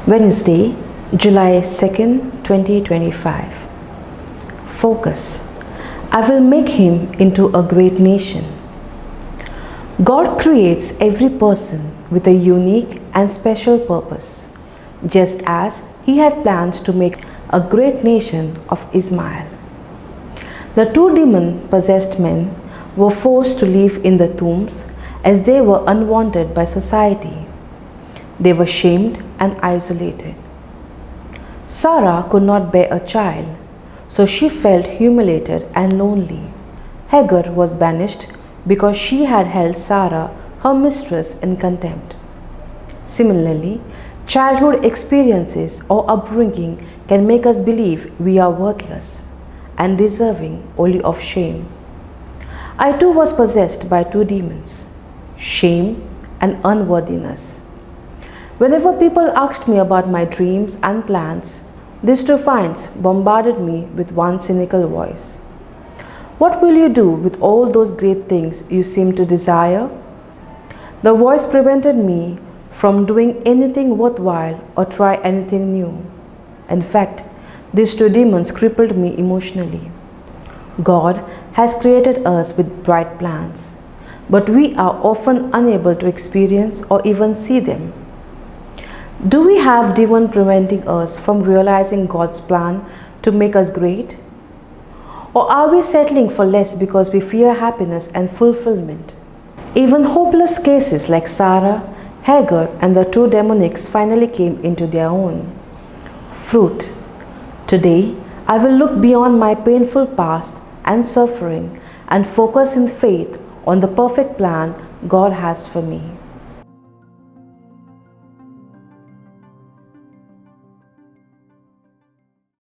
Wednesday, July 2nd, 2025. Focus. I will make him into a great nation. God creates every person with a unique and special purpose, just as he had plans to make a great nation of Ismail. The two demon-possessed men were forced to live in the tombs as they were unwanted by society. They were shamed and isolated. Sarah could not bear a child, so she felt humiliated and lonely. Hagar was banished because she had held Sarah, her mistress, in contempt. Similarly, childhood experiences or upbringing can make us believe we are worthless and deserving only of shame. I too was possessed by two demons, shame and unworthiness. Whenever people asked me about my dreams and plans, these two finds bombarded me with one cynical voice. What will you do with all those great things you seem to desire? The voice prevented me from doing anything worthwhile or try anything new. In fact, these two demons crippled me emotionally. God has created us with bright plans, but we are often unable to experience or even see them. Do we have demons preventing us from realizing God's plan to make us great? Or are we settling for less because we fear happiness and fulfillment? Even hopeless cases like Sarah, Hagar, and the two demonics finally came into their own. Fruit. Today, I will look beyond my painful past and suffering and focus in faith on the perfect plan God has for me.